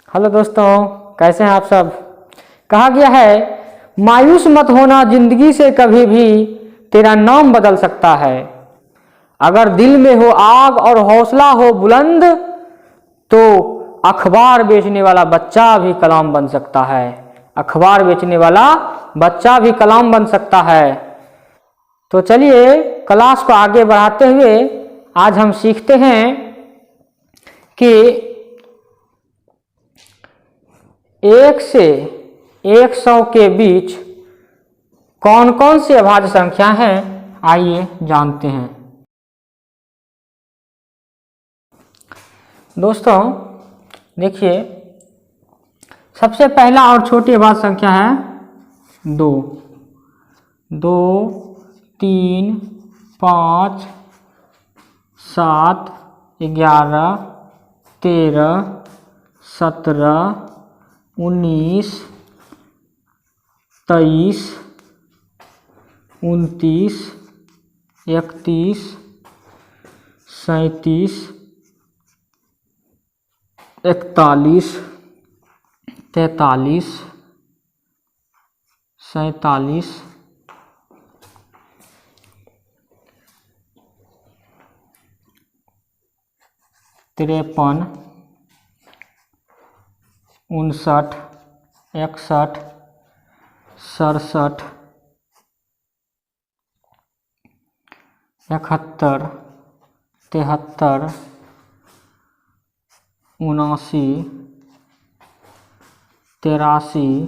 Hello दोस्तों, कैसे हैं आप सब। कहा गया है मायूस मत होना, जिंदगी से कभी भी तेरा नाम बदल सकता है। अगर दिल में हो आग और हौसला हो बुलंद तो अखबार बेचने वाला बच्चा भी कलाम बन सकता है। अखबार बेचने वाला बच्चा भी कलाम बन सकता है। तो चलिए क्लास को आगे बढ़ाते हुए आज हम सीखते हैं कि 1 से 100 के बीच कौन कौन सी अभाज्य संख्या हैं, आइए जानते हैं। दोस्तों देखिए, सबसे पहला और छोटी अभाज्य संख्या है 2। 2, 3, 5, 7, 11, 13, 17, 19, 23, 29, 31, 37, 41, 43, 47, 53, 59, 61, 67, 71, 73, 79, 83,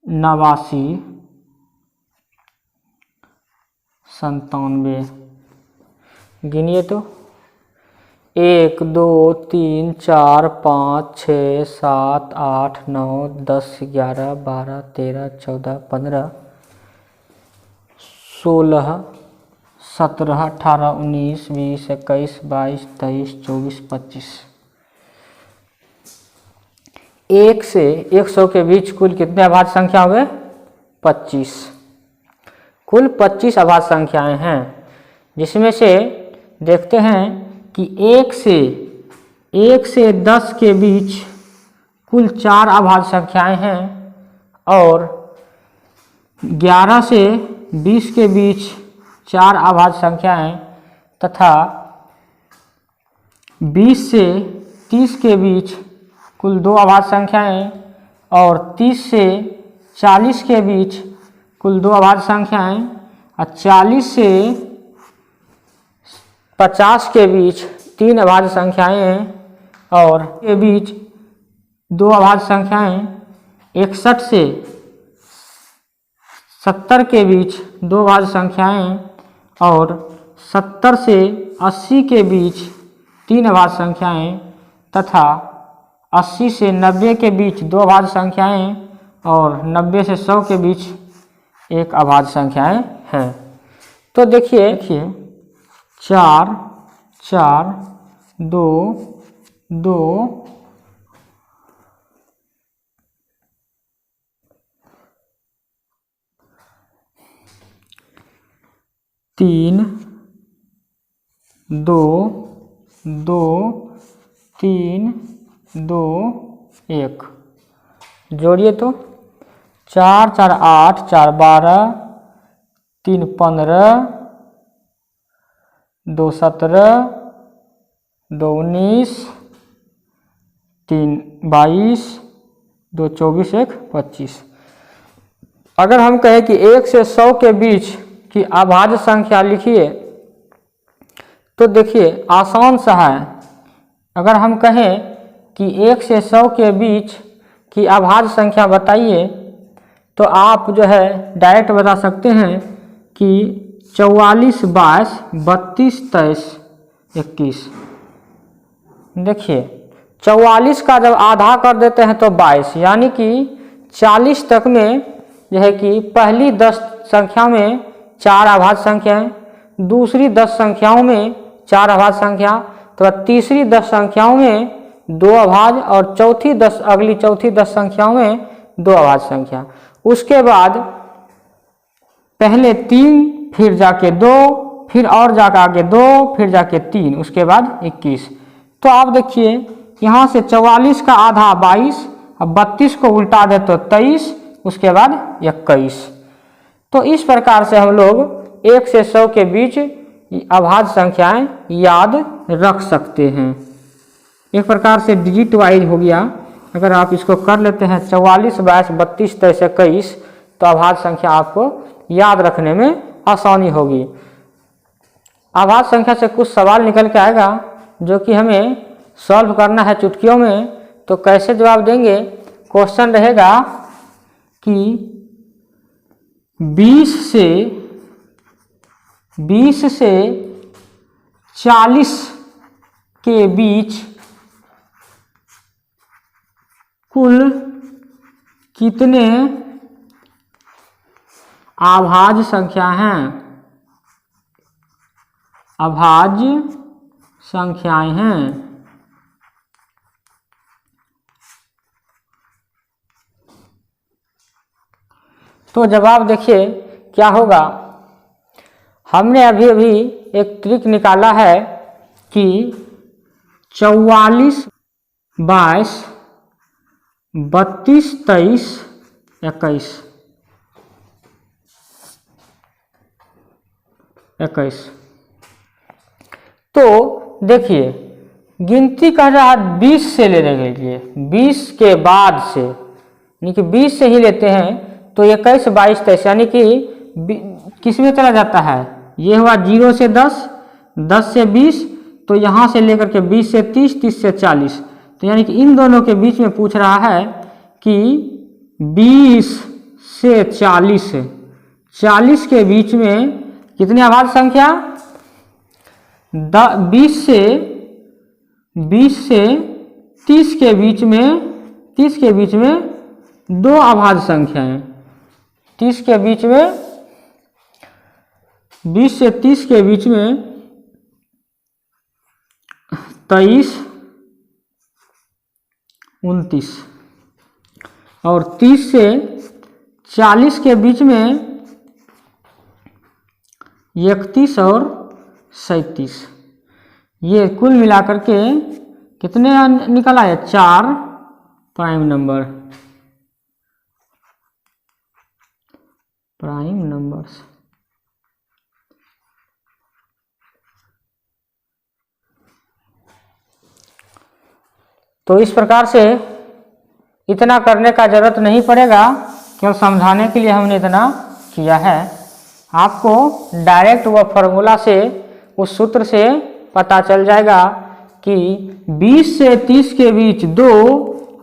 89, 97। गिनिए तो 1, 2, 3, 4, 5, 6, 7, 8, 9, 10, 11, 12, 13, 14, 15, 16, 17, 18, 19, 20, 21, 22, 23, 24, 25। 1 से 100 के बीच कुल कितने अभाज्य संख्या हुए? 25। कुल 25 अभाज्य संख्याएं हैं, जिसमें से देखते हैं कि 1 से 10 के बीच कुल 4 अभाज्य संख्याएं हैं और 11 से 20 के बीच 4 अभाज्य संख्याएं तथा 20 से 30 के बीच कुल 2 अभाज्य संख्याएं और 30 से 40 के बीच कुल 2 अभाज्य संख्याएं और 40 से 50 के बीच 3 अभाज्य संख्याएं और के बीच 2 अभाज्य संख्याएं 61 से 70 के बीच 2 अभाज्य संख्याएं और 70 से 80 के बीच 3 अभाज्य संख्याएं तथा 80 से 90 के बीच 2 अभाज्य संख्याएं और 90 से 100 के बीच 1 अभाज्य संख्याएं हैं। तो देखिए 4, 4, 2, 2, 3, 2, 2, 3, 2, 1। जोड़िए तो 4, 4, 8, 4, 12, 3, 15, 2, 17, 2, 19, 3, 22, 2, 24, 1, 25। अगर हम कहें कि 1 से 100 के बीच की अभाज्य संख्या लिखिए तो देखिए आसान सा है। अगर हम कहें कि 1 से 100 के बीच की अभाज्य संख्या बताइए तो आप जो है डायरेक्ट बता सकते हैं कि 44, 22, 32, 23, 21। देखिए 44 का जब आधा कर देते हैं तो 22, यानी कि 40 तक में जो है कि पहली 10 संख्या में 4 अभाज्य संख्याएं, दूसरी 10 संख्याओं में 4 अभाज्य संख्या, तो तीसरी 10 संख्याओं में 2 अभाज्य और अगली चौथी 10 संख्याओं में 2 अभाज्य संख्या। उसके बाद पहले 3, फिर जाके 2, फिर और जाकर आगे 2, फिर जाके 3, उसके बाद 21। तो आप देखिए यहाँ से 44 का आधा 22, अब 32 को उल्टा दे तो 23, उसके बाद 21। तो इस प्रकार से हम लोग 1 से 100 के बीच अभाज्य संख्याएं याद रख सकते हैं। एक प्रकार से डिजिट वाइज हो गया। अगर आप इसको कर लेते हैं 44, 22, 32, 23, 21, तो अभाज्य संख्या आपको याद रखने में आसानी होगी। अभाज्य संख्या से कुछ सवाल निकल के आएगा जो कि हमें सॉल्व करना है चुटकियों में। तो कैसे जवाब देंगे? क्वेश्चन रहेगा कि 20 से 40 के बीच कुल कितने अभाज्य संख्या हैं? अभाज्य संख्याएं हैं। तो जवाब देखिए क्या होगा। हमने अभी एक ट्रिक निकाला है कि 44, 22, 32, 23, 21। तो देखिए गिनती कर रहा है 20 से लेने के लिए, 20 के बाद से, यानी कि 20 से ही लेते हैं तो 21, 22, 23, यानी कि किस में चला जाता है? ये हुआ 0 से 10, 10 से 20, तो यहाँ से लेकर के 20 से 30, 30 से 40, तो यानी कि इन दोनों के बीच में पूछ रहा है कि 20 से 40, 40 के बीच में कितनी अभाज्य संख्या? 20 से 30 के बीच में, 30 के बीच में दो अभाज्य संख्याएं, 30 के बीच में, 20 से 30 के बीच में 23, 29, और 30 से 40 के बीच में 31 और 37। ये कुल मिलाकर के कितने निकला है? 4 प्राइम नंबर्स। तो इस प्रकार से इतना करने का जरूरत नहीं पड़ेगा, केवल समझाने के लिए हमने इतना किया है। आपको डायरेक्ट वह फॉर्मूला से, उस सूत्र से पता चल जाएगा कि 20 से 30 के बीच 2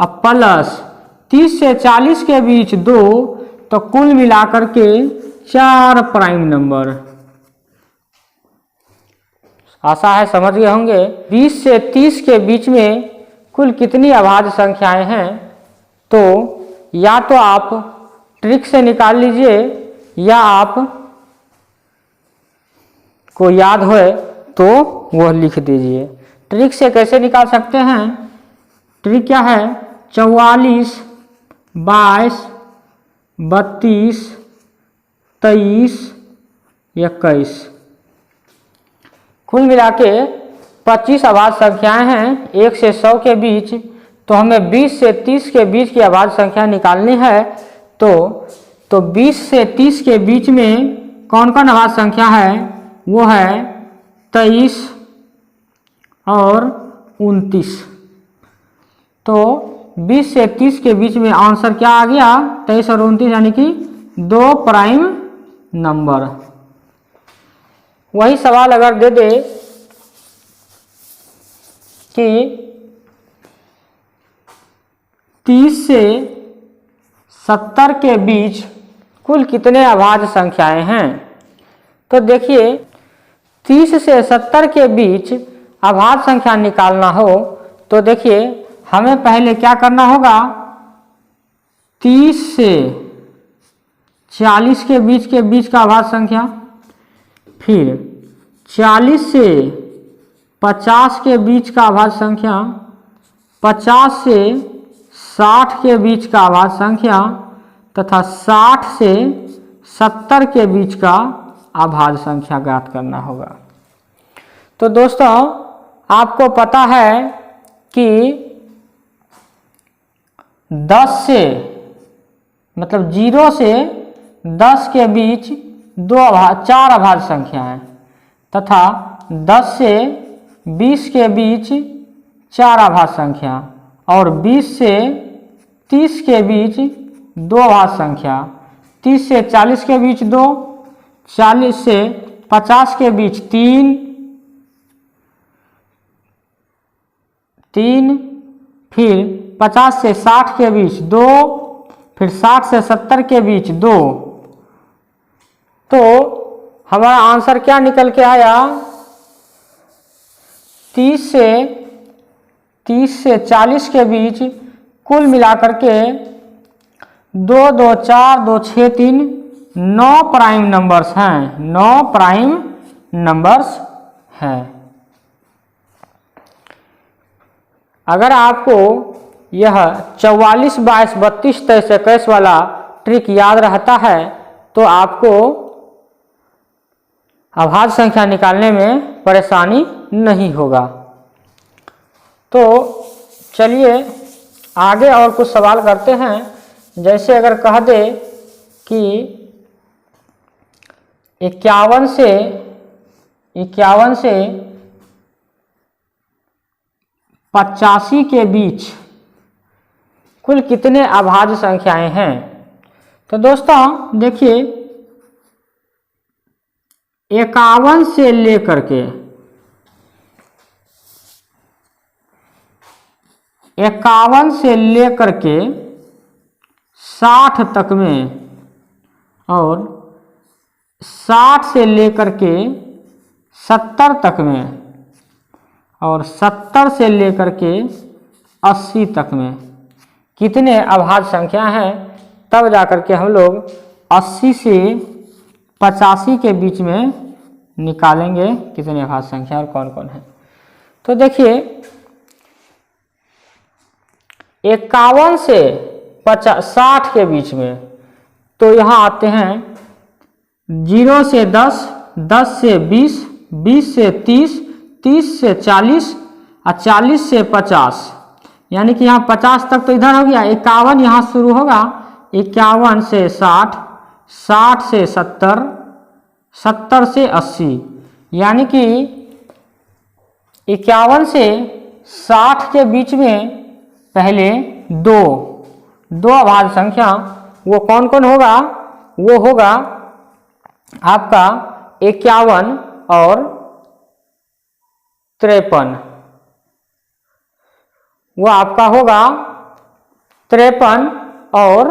और प्लस 30 से 40 के बीच 2, तो कुल मिलाकर के 4 प्राइम नंबर। आशा है समझ गए होंगे। 20 से 30 के बीच में कुल कितनी अभाज्य संख्याएं हैं? तो या तो आप ट्रिक से निकाल लीजिए या आप को याद होए तो वह लिख दीजिए। ट्रिक से कैसे निकाल सकते हैं? ट्रिक क्या है? 44, 22, 32, 23, 21, कुल मिला के 25 अभाज्य संख्याएं हैं 1 से 100 के बीच। तो हमें 20 से 30 के बीच की अभाज्य संख्या निकालनी है। तो 20 से 30 के बीच में कौन कौन अभाज्य संख्या है? वो है 23 और 29। तो 20 से 30 के बीच में आंसर क्या आ गया? 23 और 29, यानी कि 2 प्राइम नंबर। वही सवाल अगर दे दे कि 30 से 70 के बीच कुल कितने अभाज्य संख्याएं हैं? तो देखिए 30 से 70 के बीच अभाज्य संख्या निकालना हो तो देखिए हमें पहले क्या करना होगा? 30 से 40 के बीच का अभाज्य संख्या, फिर 40 से 50 के बीच का अभाज्य संख्या, 50 से 60 के बीच का अभाज्य संख्या तथा 60 से 70 के बीच का अभाज्य संख्या ज्ञात करना होगा। तो दोस्तों आपको पता है कि 10 से मतलब 0 से 10 के बीच 4 अभाज्य संख्या है तथा 10 से 20 के बीच 4 अभाज्य संख्या और 20 से 30 के बीच 2 अभाज्य संख्या, 30 से 40 के बीच 2, 40 से 50 के बीच 3, फिर 50 से 60 के बीच 2, फिर 60 से 70 के बीच 2। तो हमारा आंसर क्या निकल के आया? 30 से 40 के बीच कुल मिलाकर के 2, 2, 4, 2, 6, 3 9 प्राइम नंबर्स हैं, 9 प्राइम नंबर्स हैं। अगर आपको यह 44, 22, 32, 23, 21 वाला ट्रिक याद रहता है तो आपको अभाज्य संख्या निकालने में परेशानी नहीं होगा। तो चलिए आगे और कुछ सवाल करते हैं। जैसे अगर कह दे कि 51 से 85 के बीच कुल कितने अभाज्य संख्याएं हैं? तो दोस्तों देखिए 51 से लेकर के 60 तक में और 60 से लेकर के 70 तक में और 70 से लेकर के 80 तक में कितने अभाज्य संख्या हैं, तब जाकर के हम लोग 80 से 85 के बीच में निकालेंगे कितने अभाज्य संख्या और कौन कौन है। तो देखिए 51 से 60 के बीच में, तो यहाँ आते हैं 0 से 10, 10 से 20, 20 से 30, 30 से 40 और 40 से 50, यानी कि यहाँ 50 तक तो इधर हो गया। 51 यहाँ शुरू होगा, 51 से 60, 60 से 70, 70 से 80, यानी कि 51 से 60 के बीच में पहले दो अभाज्य संख्या, वो कौन कौन होगा? वो होगा आपका 51 और 53। वो आपका होगा 53 और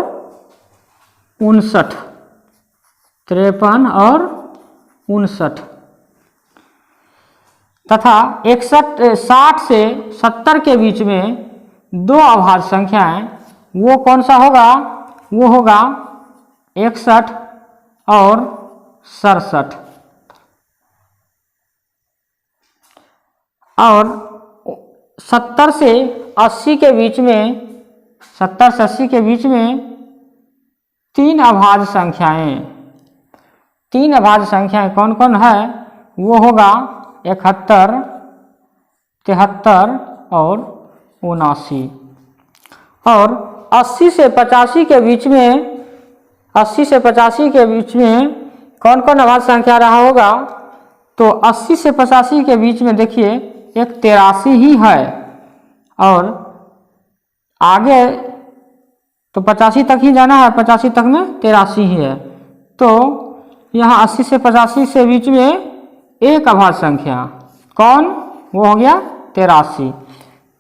59, 53 और 59 तथा 60 से 70 के बीच में 2 अभाज्य संख्याएं, वो कौन सा होगा? वो होगा 61 और 67। और 70 से 80 के बीच में 3 अभाज्य संख्याएं, 3 अभाज्य संख्याएं कौन कौन है? वो होगा 71, 73 और 79। और 80 से 85 के बीच में, 80 से 85 के बीच में कौन कौन अभाज्य संख्या रहा होगा? तो 80 से 85 के बीच में देखिए एक 83 ही है और आगे तो 85 तक ही जाना है, 85 तक में 83 ही है। तो यहाँ 80 से 85 से बीच में एक अभाज्य संख्या कौन? वो हो गया 83।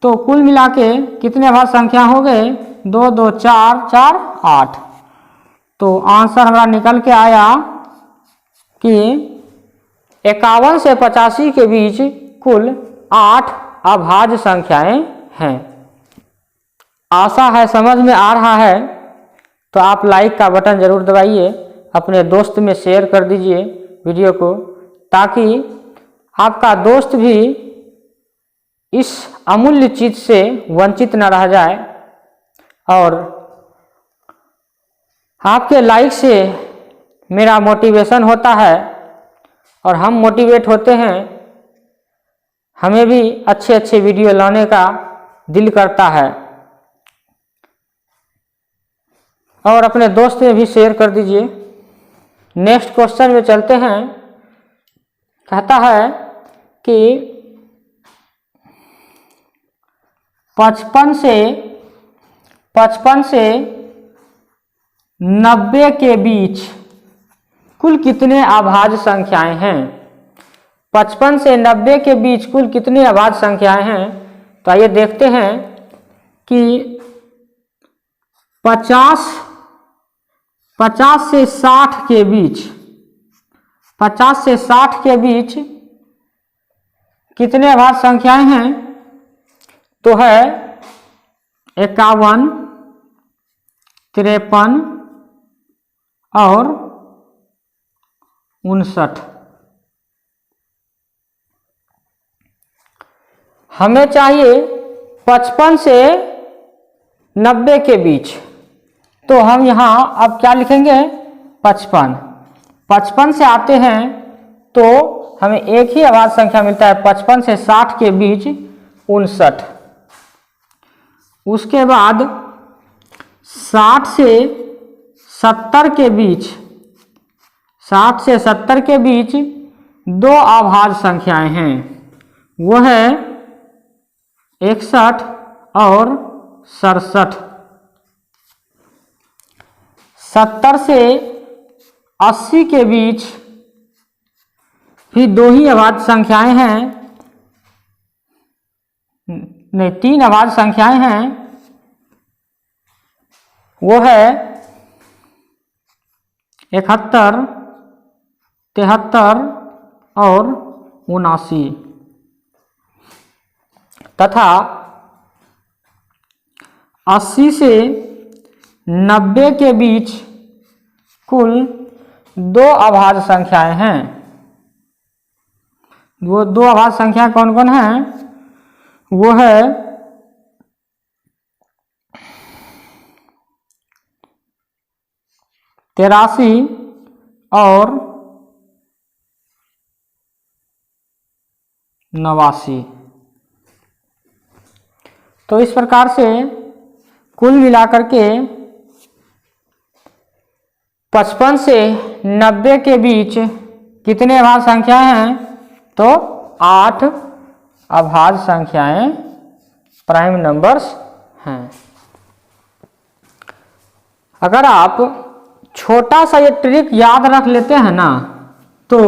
तो कुल मिला के कितने अभाज्य संख्या हो गए? 2, 2, 4, 4, 8। तो आंसर हमारा निकल के आया कि 51 से 85 के बीच कुल 8 अभाज्य संख्याएं हैं। आशा है समझ में आ रहा है। तो आप लाइक का बटन जरूर दबाइए, अपने दोस्त में शेयर कर दीजिए वीडियो को, ताकि आपका दोस्त भी इस अमूल्य चीज से वंचित न रह जाए। और आपके लाइक से मेरा मोटिवेशन होता है और हम मोटिवेट होते हैं, हमें भी अच्छे अच्छे वीडियो लाने का दिल करता है। और अपने दोस्त में भी शेयर कर दीजिए। नेक्स्ट क्वेश्चन में चलते हैं। कहता है कि 55 से 90 के बीच कुल कितने अभाज्य संख्याएं हैं। 55 से 90 के बीच कुल कितनी अभाज्य संख्याएं हैं। तो आइए देखते हैं कि 50 से 60 के बीच 50 से 60 के बीच कितने अभाज्य संख्याएं हैं। तो है 51, 53 और 59। हमें चाहिए 55 से 90 के बीच, तो हम यहाँ अब क्या लिखेंगे 55। 55 से आते हैं तो हमें एक ही अभाज्य संख्या मिलता है 55 से 60 के बीच 59। उसके बाद 60 से 70 के बीच 60 से 70 के बीच दो अभाज्य संख्याएं हैं, वो है 61 और 67। 70 से 80 के बीच भी दो ही अभाज्य संख्याएं हैं, नहीं तीन अभाज्य संख्याएं हैं, वो है 71, 73 और 79 तथा 80 से 90 के बीच कुल दो अभाज्य संख्याएं हैं। वो दो अभाज्य संख्या कौन कौन हैं, वो है 83 और 89। तो इस प्रकार से कुल मिलाकर के 55 से 90 के बीच कितने अभाज्य संख्याएं हैं, तो 8 अभाज्य संख्याएं प्राइम नंबर्स हैं। अगर आप छोटा सा ये ट्रिक याद रख लेते हैं ना, तो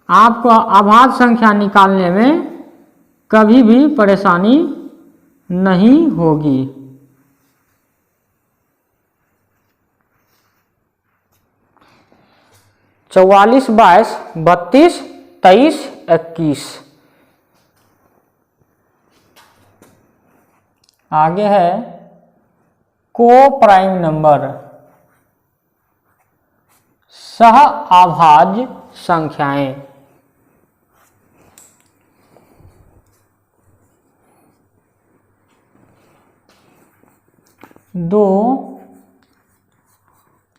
आपको अभाज्य संख्या निकालने में कभी भी परेशानी नहीं होगी। चौवालीस, 22, 32, 23, 21। आगे है को प्राइम नंबर, सह अभाज्य संख्याएं। दो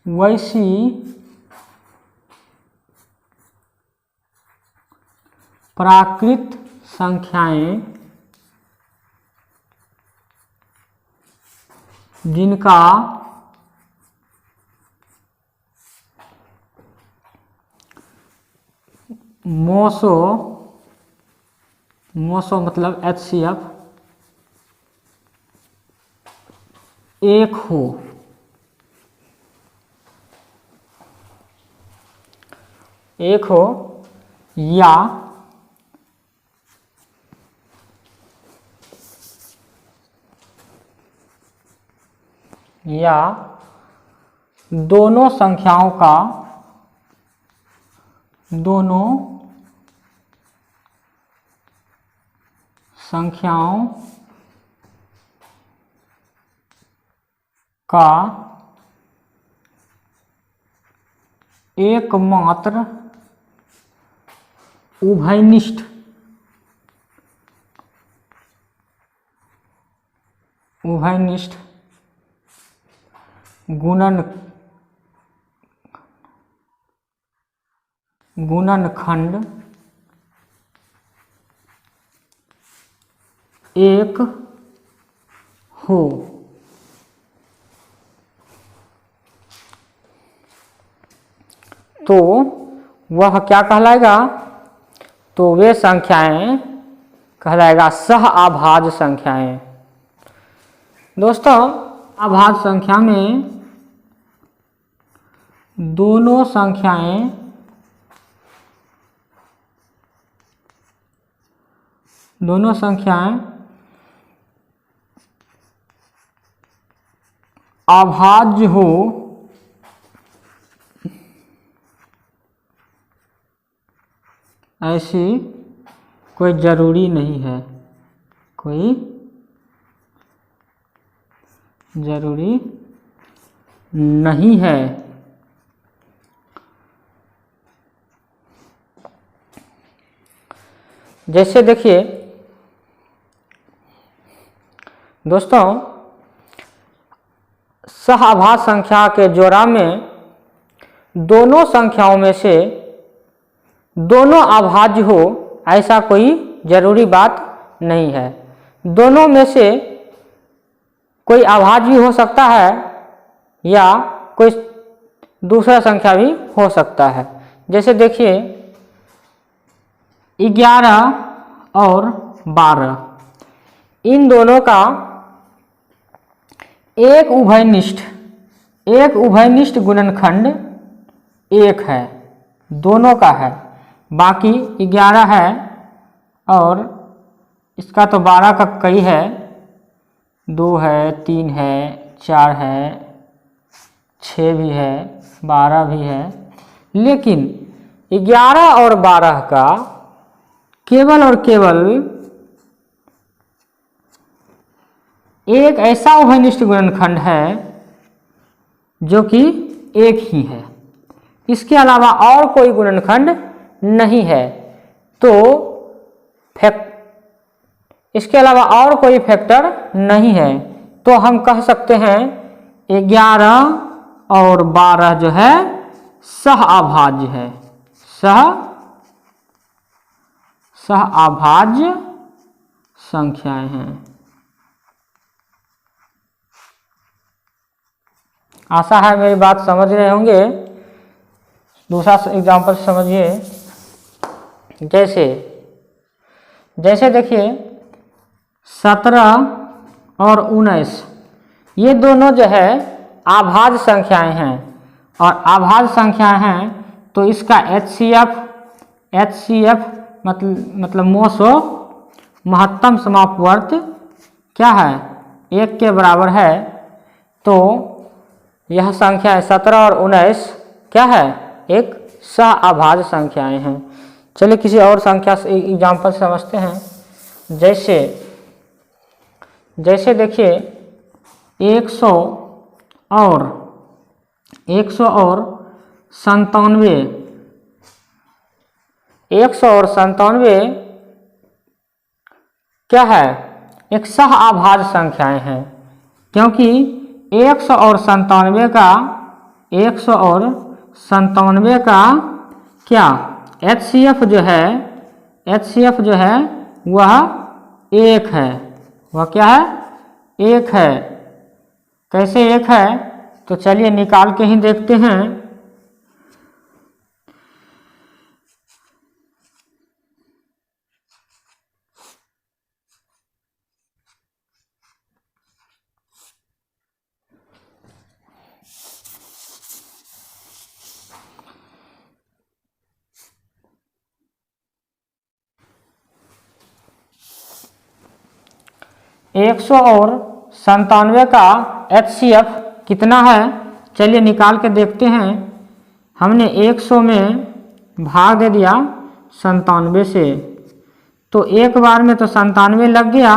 वैसी प्राकृत संख्याएं जिनका मोसो मतलब HCF एक हो, या दोनों संख्याओं का एकमात्र उभयनिष्ठ गुणनखंड एक हो। तो वह क्या कहलाएगा, तो वे संख्याएं कहलाएगा सह आभाज्य संख्याएं। दोस्तों आभाज्य संख्या में दोनों संख्याएं अभाज्य हो ऐसी कोई जरूरी नहीं है, कोई जरूरी नहीं है। जैसे देखिए दोस्तों, सहआभाज्य संख्या के जोड़ा में दोनों संख्याओं में से दोनों अभाज्य हो ऐसा कोई जरूरी बात नहीं है। दोनों में से कोई अभाज्य हो सकता है या कोई दूसरा संख्या भी हो सकता है। जैसे देखिए 11 और 12, इन दोनों का एक उभयनिष्ठ गुणनखंड 1 है, दोनों का है। बाकी 11 है और इसका तो 12 का कई है, 2 है, 3 है, 4 है, 6 भी है, 12 भी है। लेकिन 11 और 12 का केवल और केवल एक ऐसा उभयनिष्ठ गुणनखंड है जो कि एक ही है, इसके अलावा और कोई गुणनखंड नहीं है। तो इसके अलावा और कोई फैक्टर नहीं है, तो हम कह सकते हैं 11 और 12 जो है सहअभाज्य है, सहअभाज्य संख्याएं हैं। आशा है मेरी बात समझ रहे होंगे। दूसरा एग्जाम्पल समझिए। जैसे देखिए 17 और 19, ये दोनों जो है अभाज्य संख्याएं हैं, और अभाज्य संख्याएं हैं तो इसका HCF मतलब मोसो महत्तम समापवर्त क्या है, 1 के बराबर है। तो यह संख्या 17 और 19 क्या है, एक सहअभाज्य संख्याएं हैं। चलिए किसी और संख्या से एग्जाम्पल समझते हैं। जैसे देखिए 100 और 97, 100 और 97 क्या है, एक सहअभाज्य संख्याएं हैं, क्योंकि 100 और 97 का क्या HCF जो है वह 1 है। वह क्या है, 1 है। कैसे 1 है, तो चलिए निकाल के ही देखते हैं। एक 100 और 97 का HCF कितना है, चलिए निकाल के देखते हैं। हमने 100 में भाग दे दिया 97 से, तो एक बार में तो 97 लग गया,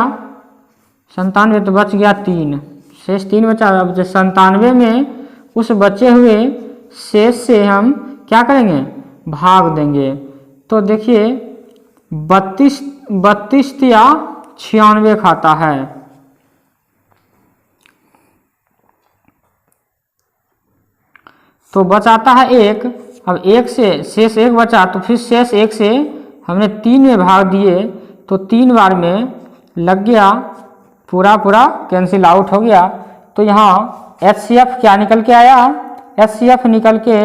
97 तो बच गया 3, शेष 3 बचा। अब जो 97 में उस बचे हुए शेष से हम क्या करेंगे, भाग देंगे। तो देखिए 32 या 96 खाता है। तो बचाता है 1। अब 1 से शेष 1 बचा, तो फिर शेष 1 से हमने 3 में भाग दिए, तो 3 बार में लग गया, पूरा कैंसिल आउट हो गया। तो यहाँ HCF क्या निकल के आया, HCF निकल के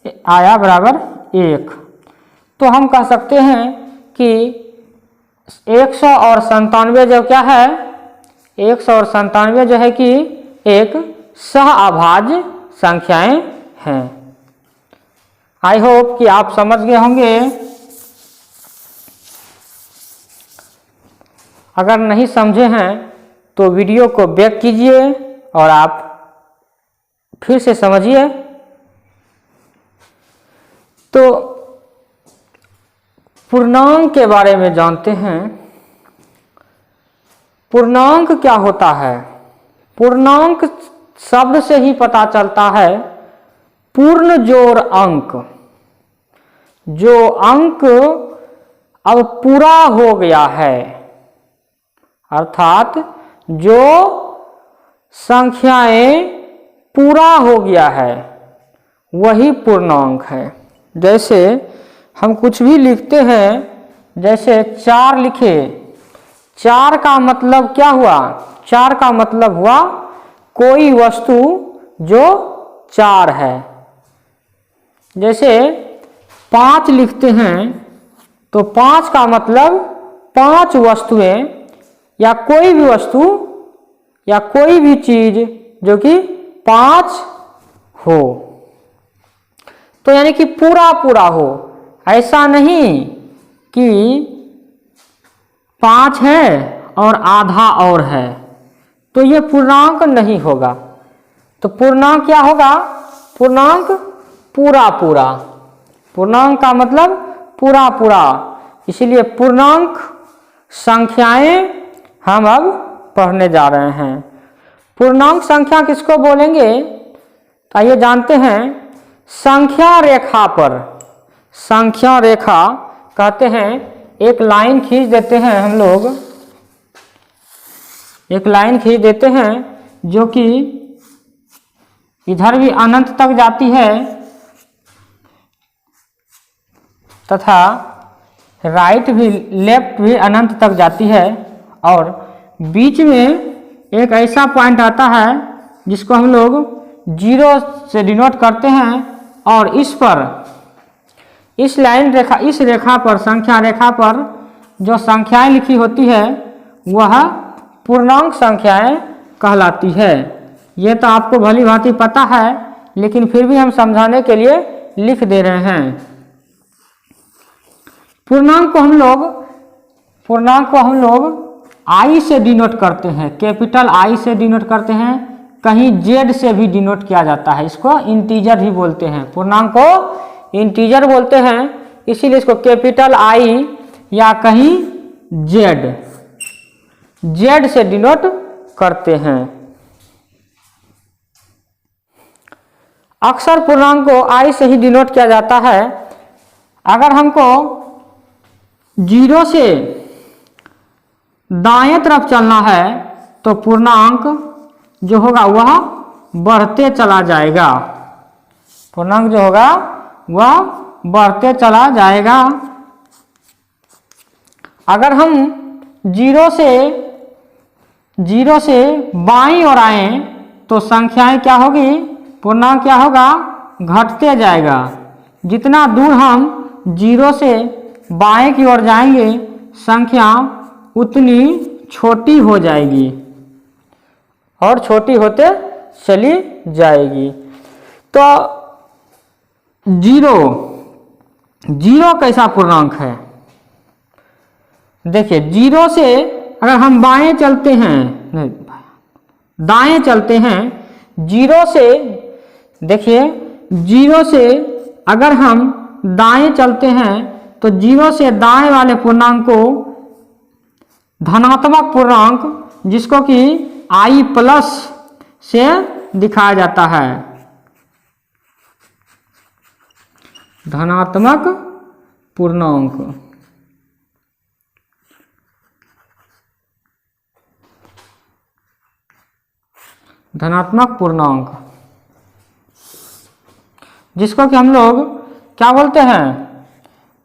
आया बराबर 1। तो हम कह सकते हैं कि 100 और 97 जो क्या है, 100 और 97 जो है कि एक सहअभाज्य संख्याएं हैं। आई होप कि आप समझ गए होंगे। अगर नहीं समझे हैं तो वीडियो को बैक कीजिए और आप फिर से समझिए। तो पूर्णांक के बारे में जानते हैं। पूर्णांक क्या होता है? पूर्णांक शब्द से ही पता चलता है पूर्ण जोड़ अंक। जो अंक अब पूरा हो गया है, अर्थात जो संख्याएं पूरा हो गया है वही पूर्णांक है। जैसे हम कुछ भी लिखते हैं, जैसे 4 लिखे, 4 का मतलब क्या हुआ? 4 का मतलब हुआ कोई वस्तु जो 4 है। जैसे 5 लिखते हैं तो 5 का मतलब 5 वस्तुएं या कोई भी वस्तु या कोई भी चीज जो कि 5 हो, तो यानी कि पूरा पूरा हो। ऐसा नहीं कि 5 है और आधा और है, तो ये पूर्णांक नहीं होगा। तो पूर्णांक क्या होगा? पूर्णांक पूरा पूरा। पूर्णांक का मतलब पूरा पूरा। इसलिए पूर्णांक संख्याएं हम अब पढ़ने जा रहे हैं। पूर्णांक संख्या किसको बोलेंगे? आइए जानते हैं। संख्या रेखा पर, संख्या रेखा कहते हैं, एक लाइन खींच देते हैं हम लोग, एक लाइन खींच देते हैं जो कि इधर भी अनंत तक जाती है तथा राइट भी, लेफ्ट भी अनंत तक जाती है, और बीच में एक ऐसा पॉइंट आता है जिसको हम लोग 0 से डिनोट करते हैं, और इस पर, इस लाइन रेखा, इस रेखा पर, संख्या रेखा पर जो संख्याएं लिखी होती है वह पूर्णांक संख्याएं कहलाती है। ये तो आपको भली भांति पता है, लेकिन फिर भी हम समझाने के लिए लिख दे रहे हैं। पूर्णांक को हम लोग आई से डिनोट करते हैं, कैपिटल आई से डिनोट करते हैं, कहीं जेड से भी डिनोट किया जाता है। इसको इंटीजर ही बोलते हैं, पूर्णांक को इंटीजर बोलते हैं, इसीलिए इसको कैपिटल आई या कहीं जेड से डिनोट करते हैं। अक्सर पूर्णांक को आई से ही डिनोट किया जाता है। अगर हमको 0 से दाएं तरफ चलना है तो पूर्णांक जो होगा वह बढ़ते चला जाएगा। पूर्णांक जो होगा वह बढ़ते चला जाएगा। अगर हम 0 से बाईं ओर आए तो संख्याएं क्या होगी? पूर्णांक क्या होगा? घटते जाएगा। जितना दूर हम 0 से बाएं की ओर जाएंगे संख्या उतनी छोटी हो जाएगी और छोटी होते चली जाएगी। तो 0 कैसा पूर्णांक है? देखिए 0 से अगर हम बाएं चलते हैं, दाएं चलते हैं, 0 से, देखिए 0 से अगर हम दाएं चलते हैं तो 0 से दाएं वाले पूर्णांक को धनात्मक पूर्णांक, जिसको कि i प्लस से दिखाया जाता है, धनात्मक पूर्णांक। धनात्मक पूर्णांक जिसको कि हम लोग क्या बोलते हैं?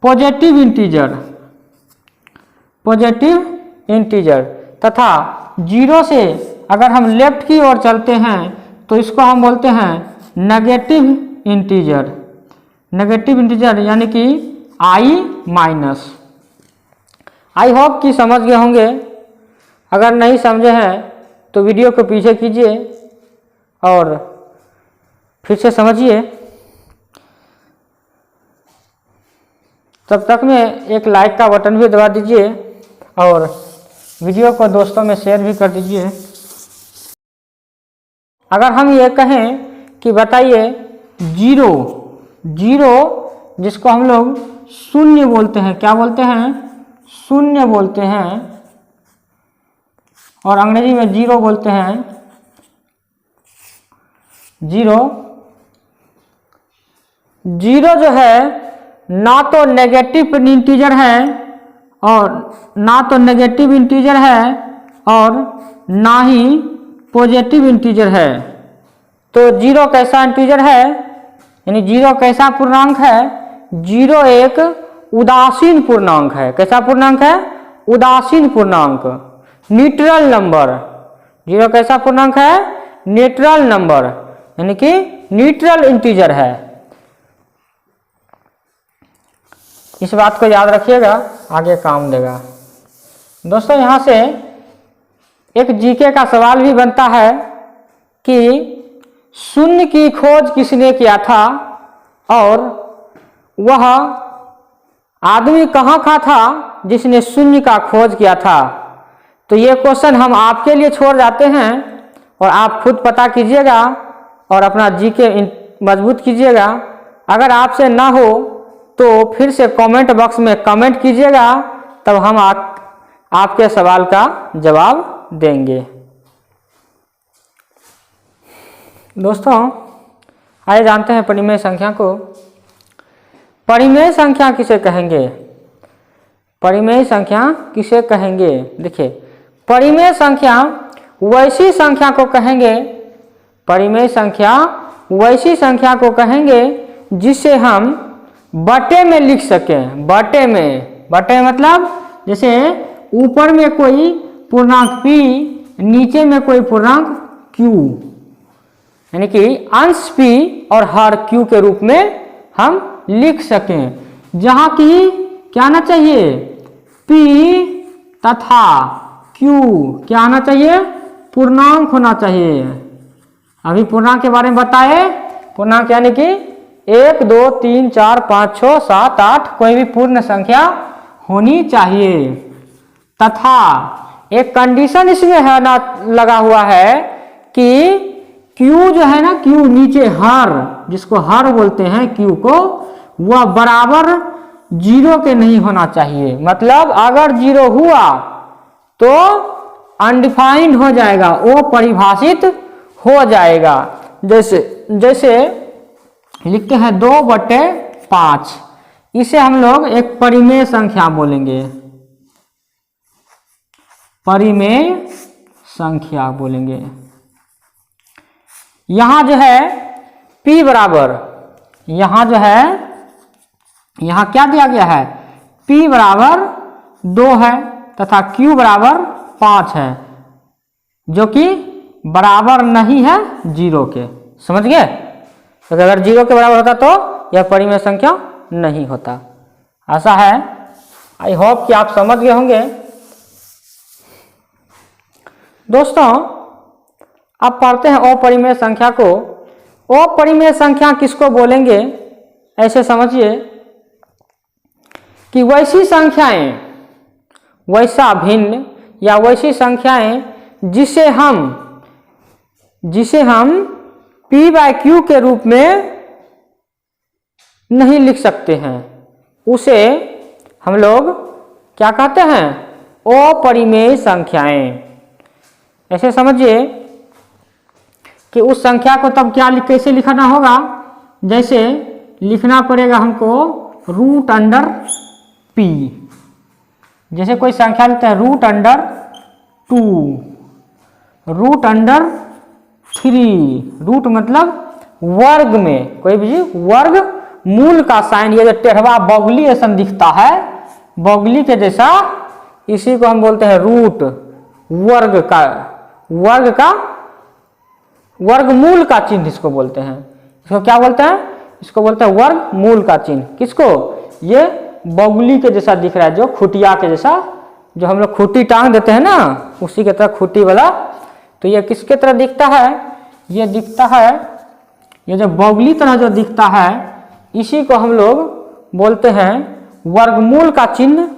Positive integer. Positive integer. तथा 0 से अगर हम लेफ्ट की ओर चलते हैं तो इसको हम बोलते हैं नेगेटिव इंटीजर। नेगेटिव इंटीजर यानी कि आई माइनस। आई होप कि समझ गए होंगे। अगर नहीं समझे हैं तो वीडियो को पीछे कीजिए और फिर से समझिए। तब तक में एक लाइक का बटन भी दबा दीजिए और वीडियो को दोस्तों में शेयर भी कर दीजिए। अगर हम ये कहें कि बताइए जीरो, जीरो जिसको हम लोग शून्य बोलते हैं, क्या बोलते हैं? शून्य बोलते हैं, और अंग्रेजी में जीरो बोलते हैं। जीरो, जीरो जो है ना तो नेगेटिव इंटीजर है और ना तो नेगेटिव इंटीजर है और ना ही पॉजिटिव इंटीजर है। तो जीरो कैसा इंटीजर है, यानी जीरो कैसा पूर्णांक है? जीरो एक उदासीन पूर्णांक है। कैसा पूर्णांक है? उदासीन पूर्णांक, न्यूट्रल नंबर। जीरो कैसा पूर्णांक है? न्यूट्रल नंबर, यानी कि न्यूट्रल इंटीजर है। इस बात को याद रखिएगा, आगे काम देगा। दोस्तों यहाँ से एक जीके का सवाल भी बनता है कि शून्य की खोज किसने किया था और वह आदमी कहाँ का था जिसने शून्य का खोज किया था। तो ये क्वेश्चन हम आपके लिए छोड़ जाते हैं और आप खुद पता कीजिएगा और अपना जीके मजबूत कीजिएगा। अगर आपसे ना हो तो फिर से कमेंट बॉक्स में कमेंट कीजिएगा, तब हम आपके सवाल का जवाब देंगे। दोस्तों आइए जानते हैं परिमेय संख्या को। परिमेय संख्या किसे कहेंगे? परिमेय संख्या किसे कहेंगे? देखिए, परिमेय संख्या वैसी संख्या को कहेंगे, परिमेय संख्या वैसी संख्या को कहेंगे जिसे हम बटे में लिख सकें। बटे में, बटे मतलब जैसे ऊपर में कोई पूर्णांक p, नीचे में कोई पूर्णांक q, यानी कि अंश p और हर q के रूप में हम लिख सकें। जहां की क्या आना चाहिए? p तथा q क्या आना चाहिए? पूर्णांक होना चाहिए। अभी पूर्णांक के बारे में बताए। पूर्णांक यानी कि 1 2 3 4 5 6 7 8 कोई भी पूर्ण संख्या होनी चाहिए। तथा एक कंडीशन इसमें है ना लगा हुआ है कि Q जो है ना, Q नीचे हर, जिसको हर बोलते हैं Q को, वह बराबर जीरो के नहीं होना चाहिए। मतलब अगर जीरो हुआ तो अनडिफाइंड हो जाएगा, वो परिभाषित हो जाएगा। जैसे लिखते हैं 2/5, इसे हम लोग एक परिमेय संख्या बोलेंगे। परिमेय संख्या बोलेंगे। यहां जो है p बराबर, यहां जो है, यहां क्या दिया गया है? p बराबर 2 है तथा q बराबर 5 है, जो कि बराबर नहीं है जीरो के। समझ गए? तो अगर जीरो के बराबर होता तो यह परिमेय संख्या नहीं होता। ऐसा है। आई होप कि आप समझ गए होंगे। दोस्तों अब पढ़ते हैं अपरिमेय संख्या को। अपरिमेय संख्या किसको बोलेंगे? ऐसे समझिए कि वैसी संख्याएं, वैसा भिन्न या वैसी संख्याएं जिसे हम p/q के रूप में नहीं लिख सकते हैं, उसे हम लोग क्या कहते हैं? अपरिमेय संख्याएं। ऐसे समझिए कि उस संख्या को तब कैसे लिखना होगा? जैसे लिखना पड़ेगा हमको √p। जैसे कोई संख्या लिखते हैं √2, √3। रूट मतलब वर्ग में, कोई भी वर्ग मूल का साइन, ये जो टेढ़वा बगली ऐसा दिखता है, बगली के जैसा, इसी को हम बोलते हैं रूट। वर्गमूल का चिन्ह इसको बोलते हैं। इसको क्या बोलते हैं? इसको बोलते हैं वर्गमूल का चिन्ह। किसको? ये बगुली के जैसा दिख रहा है, जो खुटिया के जैसा, जो हम लोग खूंटी टांग देते हैं ना, उसी के तरह खूंटी वाला। तो ये किसके तरह दिखता है? ये दिखता है, ये जो बगुली तरह जो दिखता है, इसी को हम लोग बोलते हैं वर्गमूल का चिन्ह।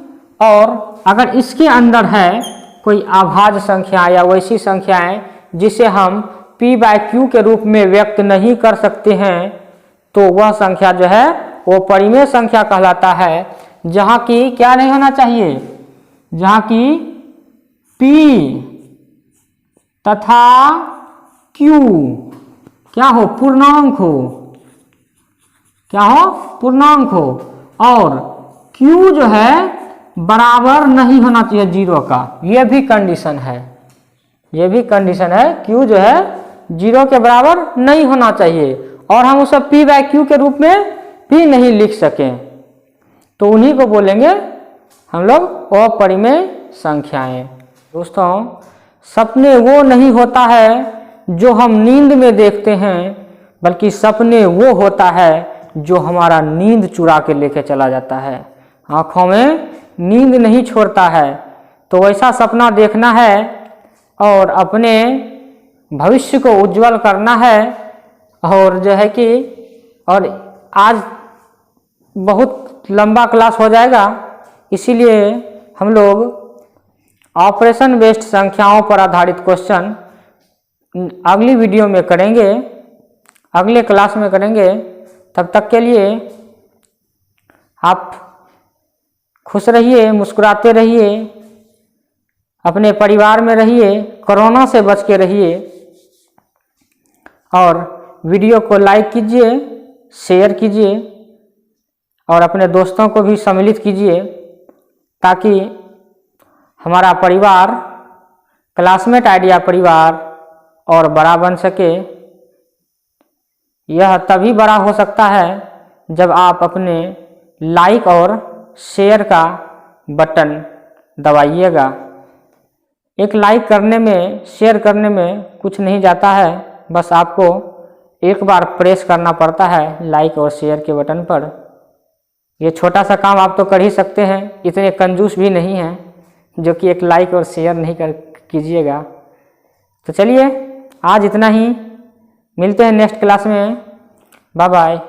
और अगर इसके अंदर है कोई अभाज्य संख्या या वैसी संख्याएं जिसे हम p/q के रूप में व्यक्त नहीं कर सकते हैं, तो वह संख्या जो है वो परिमेय संख्या कहलाता है, जहाँ की क्या नहीं होना चाहिए, जहाँ की p तथा q क्या हो? पूर्णांक हो। क्या हो? पूर्णांक हो। और q जो है बराबर नहीं होना चाहिए 0 का, यह भी कंडीशन है। यह भी कंडीशन है, q जो है 0 के बराबर नहीं होना चाहिए, और हम उसे p/q के रूप में भी नहीं लिख सकें, तो उन्हीं को बोलेंगे हम लोग अपरिमेय संख्याएं। दोस्तों, सपने वो नहीं होता है जो हम नींद में देखते हैं, बल्कि सपने वो होता है जो हमारा नींद चुरा के लेके चला जाता है। आँखों में नींद नहीं छोड़ता है। तो वैसा सपना देखना है और अपने भविष्य को उज्जवल करना है। और जो है कि और आज बहुत लंबा क्लास हो जाएगा, इसीलिए हम लोग ऑपरेशन बेस्ड संख्याओं पर आधारित क्वेश्चन अगली वीडियो में करेंगे, अगले क्लास में करेंगे। तब तक के लिए आप खुश रहिए, मुस्कुराते रहिए, अपने परिवार में रहिए, कोरोना से बच के रहिए, और वीडियो को लाइक कीजिए, शेयर कीजिए, और अपने दोस्तों को भी सम्मिलित कीजिए, ताकि हमारा परिवार, क्लासमेट आइडिया परिवार और बड़ा बन सके। यह तभी बड़ा हो सकता है जब आप अपने लाइक और शेयर का बटन दबाइएगा। एक लाइक करने में, शेयर करने में कुछ नहीं जाता है, बस आपको एक बार प्रेस करना पड़ता है लाइक और शेयर के बटन पर। ये छोटा सा काम आप तो कर ही सकते हैं, इतने कंजूस भी नहीं हैं जो कि एक लाइक और शेयर नहीं कीजिएगा। तो चलिए आज इतना ही, मिलते हैं नेक्स्ट क्लास में। Bye bye.